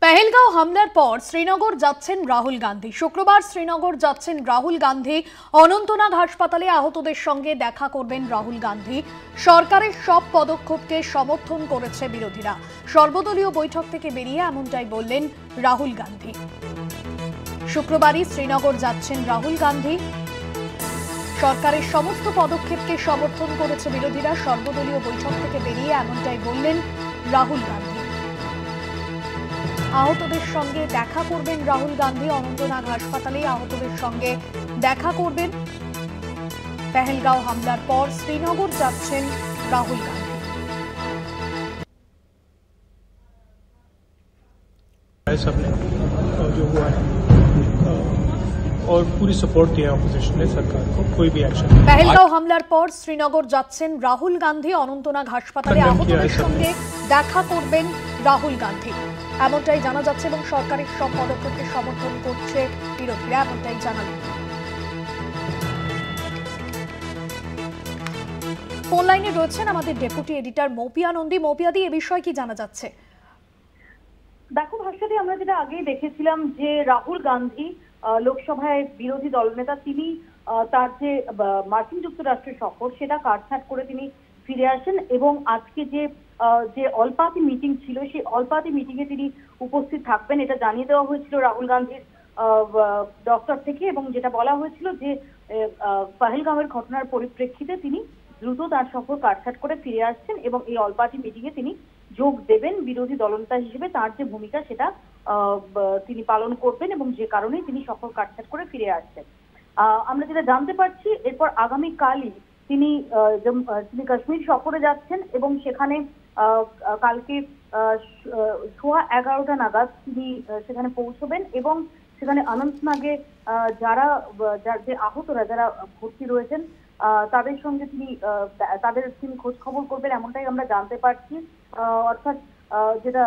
পেহেলগাঁও হামলার পর শ্রীনগর যাচ্ছেন রাহুল গান্ধী। শুক্রবার শ্রীনগর যাচ্ছেন রাহুল গান্ধী। অনন্তনাগ হাসপাতালে আহতদের সঙ্গে দেখা করবেন রাহুল গান্ধী। সরকারের সব পদক্ষেপকে সমর্থন করেছে বিরোধীরা। সর্বদলীয় বৈঠক থেকে বেরিয়ে এমনটাই বললেন রাহুল গান্ধী। শুক্রবারই শ্রীনগর যাচ্ছেন রাহুল গান্ধী। সরকারের সমস্ত পদক্ষেপকে সমর্থন করেছে বিরোধীরা। সর্বদলীয় বৈঠক থেকে বেরিয়ে এমনটাই বললেন রাহুল গান্ধী। আহতদের সঙ্গে দেখা করবেন রাহুল গান্ধী। অনন্তনাগ হাসপাতালে আহতদের সঙ্গে দেখা করবেন। পেহেলগাঁও হামলার পর শ্রীনগর যাচ্ছেন রাহুল গান্ধী। सबने जो हुआ है और पूरी सपोर्ट दिया अपोजिशन ने सरकार को, कोई भी एक्शन। পেহেলগাঁও হামলার পর শ্রীনগর যাচ্ছেন রাহুল গান্ধী। অনন্তনাগ হাসপাতালে আহতদের সঙ্গে দেখা করবেন রাহুল গান্ধী, এমনটাই জানা যাচ্ছে এবং সরকারের সব পদক্ষেপকে সমর্থন করছে বিরোধীরা, এমনটাই জানালেন। ফোন লাইনে রয়েছেন আমাদের ডেপুটি এডিটর মৌপিয়া নন্দী। মৌপিয়াদি, এ বিষয়ে কি জানা যাচ্ছে? দেখো ভাস্বতী, আমরা যেটা আগেই দেখেছিলাম যে রাহুল গান্ধী লোকসভায় বিরোধী দলনেতা, তিনি তার যে মার্কিন যুক্তরাষ্ট্রের সফর সেটা কাটছাট করে তিনি ফিরে আসেন এবং আজকে যে অলপাতি মিটিং ছিল সেই অলপাতি মিটিং এ তিনি উপস্থিত থাকবেন, এটা জানিয়ে দেওয়া হয়েছিল রাহুল গান্ধীর দপ্তর থেকে। এবং যেটা বলা হয়েছিল যে পহেলগাঁওয়ের ঘটনার পরিপ্রেক্ষিতে তিনি দ্রুত তার সফর কাটছাট করে ফিরে আসছেন এবং এই অলপাতি মিটিং এ তিনি যোগ দেবেন। বিরোধী দলনেতা হিসেবে তার যে ভূমিকা সেটা তিনি পালন করবেন এবং যে কারণে তিনি সফর কাটছাট করে ফিরে আসছেন। আমরা যেটা জানতে পারছি, এরপর আগামীকালই তিনি কাশ্মীর সফরে যাচ্ছেন এবং সেখানে কালকে 11:15 নাগাদ তিনি সেখানে পৌঁছবেন এবং সেখানে অনন্তনাগে যে আহতরা যারা ভর্তি রয়েছেন তাদের সঙ্গে তিনি খোঁজ খবর করবেন, এমনটাই আমরা জানতে পারছি। অর্থাৎ যেটা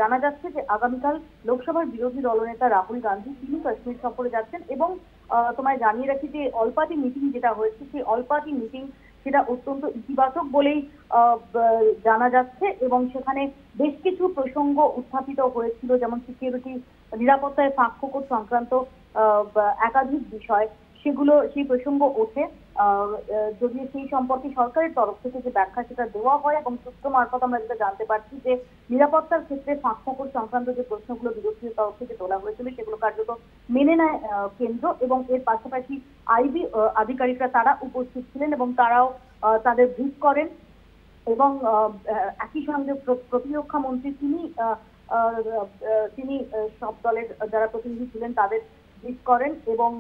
জানা যাচ্ছে যে আগামীকাল লোকসভার বিরোধী দলনেতা রাহুল গান্ধী তিনি কাশ্মীর সফরে যাচ্ছেন এবং তোমায় জানিয়ে রাখি যে অলপাতি মিটিং যেটা হয়েছে সেই অলপাতি মিটিং সেটা অত্যন্ত ইতিবাচক বলেই জানা যাচ্ছে এবং সেখানে বেশ কিছু প্রসঙ্গ উত্থাপিত হয়েছিল, যেমন সিকিউরিটি, নিরাপত্তায় ফাঁকফোকর সংক্রান্ত একাধিক বিষয়, সেই প্রসঙ্গ ওঠে। যদিও সেই সম্পর্কে সরকারের তরফ থেকে যে ব্যাখ্যা সেটা দেওয়া হয় এবং সূত্র মারফত আমরা যেটা জানতে পারছি যে নিরাপত্তার ক্ষেত্রে ফাঁকফোকর সংক্রান্ত যে প্রশ্নগুলো বিরোধীদের তরফ থেকে তোলা হয়েছিল সেগুলো কার্যত মেনে নেয় কেন্দ্র এবং এর পাশাপাশি আইবি আধিকারিকরা তারা উপস্থিত ছিলেন এবং তারাও তাদের ব্রিফ করেন এবং একই সঙ্গে প্রতিরক্ষা মন্ত্রী তিনি সব দলের যারা প্রতিনিধি ছিলেন তাদের ব্রিফ করেন এবং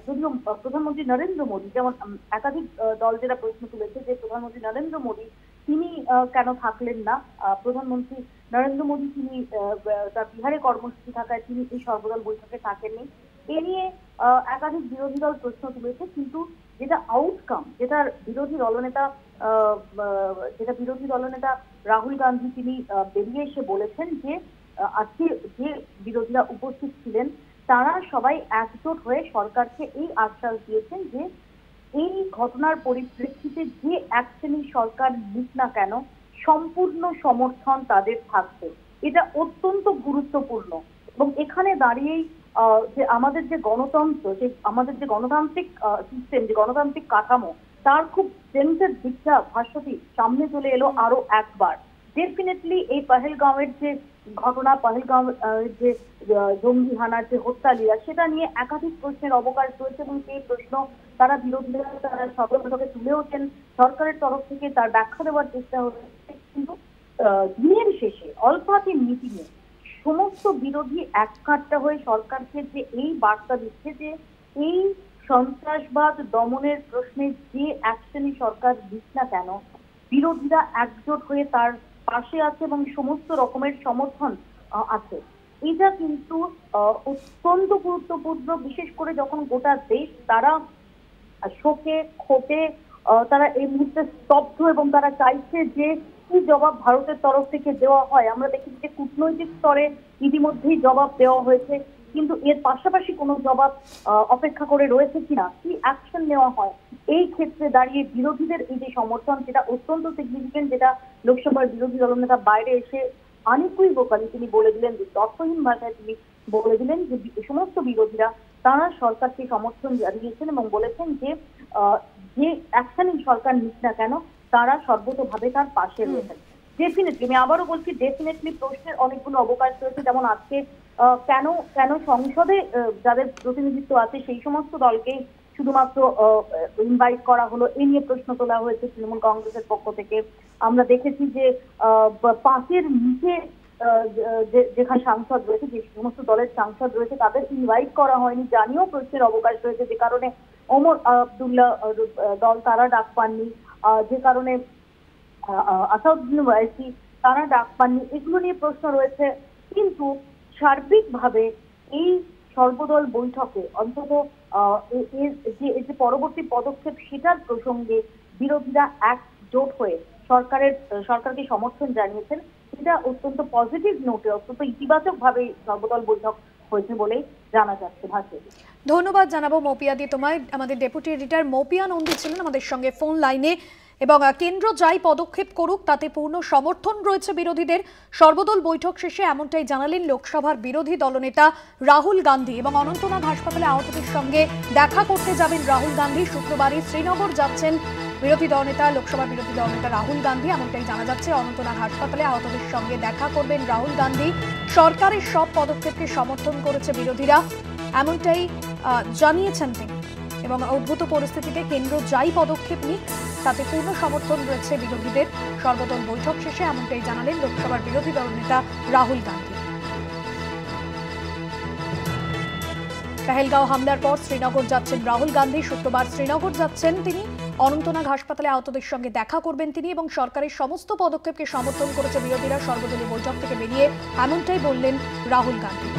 যদিও প্রধানমন্ত্রী নরেন্দ্র মোদী, যেমন একাধিক দল যেটা প্রশ্ন তুলেছে যে প্রধানমন্ত্রী নরেন্দ্র মোদী তিনি কেন থাকলেন না, প্রধানমন্ত্রী নরেন্দ্র মোদী তিনি তার বিহারে কর্মসূচি থাকায় তিনি এই সর্বদল বৈঠকে থাকেননি, এ নিয়ে একাধিক বিরোধী দল প্রশ্ন তুলেছে। কিন্তু যেটা আউটকাম, যেটা বিরোধী দলনেতা রাহুল গান্ধী তিনি বেরিয়ে এসে বলেছেন যে আজকে যে বিরোধীরা উপস্থিত ছিলেন তারা সবাই একজোট হয়ে সরকারকে এই আশ্বাস দিয়েছেন যে এই ঘটনার পরিপ্রেক্ষিতে যে অ্যাকশনই সরকার নিক না কেন সম্পূর্ণ সমর্থন তাদের থাকবে। এটা অত্যন্ত গুরুত্বপূর্ণ এবং এখানে দাঁড়িয়েই যে আমাদের যে গণতন্ত্র, আমাদের যে গণতান্ত্রিক সিস্টেম, যে গণতান্ত্রিক কাঠামো, তার খুব স্ট্রেংথের দিকটা ভাস্বতী সামনে চলে এলো আরো একবার। ডেফিনেটলি এই পহেলগাঁওয়ের যে ঘটনা, পহেলগাঁওয়ের যে জঙ্গি হানার যে হত্যালীলা, সেটা নিয়ে একাধিক প্রশ্নের অবকাশ রয়েছে এবং সেই প্রশ্ন বিরোধীরা তারা সর্বপ্রথমে তুলেওছেন, সরকারের তরফ থেকে তার ব্যাখ্যা দেওয়ার চেষ্টা হচ্ছে। কিন্তু দিনের শেষে অলপাতি মিটিং এ সমস্ত বিরোধী এককাট্টা হয়ে সরকারকে যে এই বার্তা দিচ্ছে যে এই সন্ত্রাসবাদ দমনের প্রশ্নে যে অ্যাকশনই সরকার দিক না কেন বিরোধীরা একজোট হয়ে তার পাশে আছে এবং সমস্ত রকমের সমর্থন আছে। এটা কিন্তু অত্যন্ত গুরুত্বপূর্ণ, বিশেষ করে যখন গোটা দেশ তারা শোকে ক্ষোভে তারা এই মুহূর্তে স্তব্ধ এবং তারা চাইছে যে কি জবাব ভারতের তরফ থেকে দেওয়া হয়। আমরা দেখি যে কূটনৈতিক স্তরে ইতিমধ্যেই জবাব দেওয়া হয়েছে, কিন্তু এর পাশাপাশি কোনো জবাব অপেক্ষা করে রয়েছে কিনা, কি অ্যাকশন নেওয়া হয়, এই ক্ষেত্রে দাঁড়িয়ে বিরোধীদের এই যে সমর্থন সেটা অত্যন্ত সিগনিফিকেন্ট, যেটা লোকসভার বিরোধী দলনেতা বাইরে এসে আনইকুইভোকালি তিনি বলে দিলেন, যে তথ্যহীন ভাষায় তিনি বলে দিলেন যে সমস্ত বিরোধীরা তারা সরকারকে সমর্থন জানিয়েছেন এবং বলেছেন যে যে অ্যাকশনই সরকার নিক না কেন তারা সর্বতোভাবে তার পাশে রয়েছেন। ডেফিনেটলি, আমি আবারও বলছি, ডেফিনেটলি প্রশ্নের অনেকগুলো অবকাশ রয়েছে। যেমন আজকে কেন সংসদে যাদের প্রতিনিধিত্ব আছে সেই সমস্ত দলকে শুধুমাত্র ইনভাইট করা হলো, এই নিয়ে প্রশ্ন তোলা হয়েছে তৃণমূল কংগ্রেসের পক্ষ থেকে। আমরা দেখেছি যে পাশের নিচে যেখানে সাংসদ রয়েছে, যে সমস্ত দলের সাংসদ রয়েছে তাদের ইনভাইট করা হয়নি, জানিয়েও প্রশ্নের অবকাশ রয়েছে, যে কারণে ওমর আব্দুল্লাহ দল তারা ডাক পাননি, যে কারণে আসাদুদ্দিন ওয়াইসি তারা ডাক পাননি, এগুলো নিয়ে প্রশ্ন রয়েছে। কিন্তু সার্বিকভাবে এই সর্বদল বৈঠকে অন্তত এর যে পরবর্তী পদক্ষেপ সেটার প্রসঙ্গে বিরোধীরা একজোট হয়ে সরকারকে সমর্থন জানিয়েছেন। এটা অত্যন্ত পজিটিভ নোটে, অত্যন্ত ইতিবাচক ভাবে সর্বদল বৈঠক হয়েছে বলেই জানা যাচ্ছে। ভাষায় ধন্যবাদ জানাবো মৌপিয়া দি তোমায়। আমাদের ডেপুটি এডিটর মৌপিয়া নন্দী ছিলেন আমাদের সঙ্গে ফোন লাইনে। এবং কেন্দ্র যাই পদক্ষেপ করুক তাতে পূর্ণ সমর্থন রয়েছে বিরোধীদের। সর্বদল বৈঠক শেষে এমনটাই জানালেন লোকসভার বিরোধী দলনেতা রাহুল গান্ধী। এবং অনন্তনাগ হাসপাতালে আহতদের সঙ্গে দেখা করতে যাবেন রাহুল গান্ধী। শুক্রবারই শ্রীনগর যাচ্ছেন লোকসভার বিরোধী দলনেতা রাহুল গান্ধী, এমনটাই জানা যাচ্ছে। অনন্তনাগ হাসপাতালে আহতদের সঙ্গে দেখা করবেন রাহুল গান্ধী। সরকারের সব পদক্ষেপকে সমর্থন করেছে বিরোধীরা, এমনটাই জানিয়েছেন তিনি। এবং উদ্ভূত পরিস্থিতিতে কেন্দ্র যাই পদক্ষেপ নিক তাতে পূর্ণ সমর্থন রয়েছে বিরোধীদের। সর্বদল বৈঠক শেষে এমনটাই জানালেন লোকসভার বিরোধী দলনেতা রাহুল গান্ধী। পেহেলগাঁও হামলার পর শ্রীনগর যাচ্ছেন রাহুল গান্ধী। শুক্রবার শ্রীনগর যাচ্ছেন তিনি। অনন্তনাগ হাসপাতালে আহতদের সঙ্গে দেখা করবেন তিনি এবং সরকারের সমস্ত পদক্ষেপকে সমর্থন করেছে বিরোধীরা। সর্বদলীয় বৈঠক থেকে বেরিয়ে এমনটাই বললেন রাহুল গান্ধী।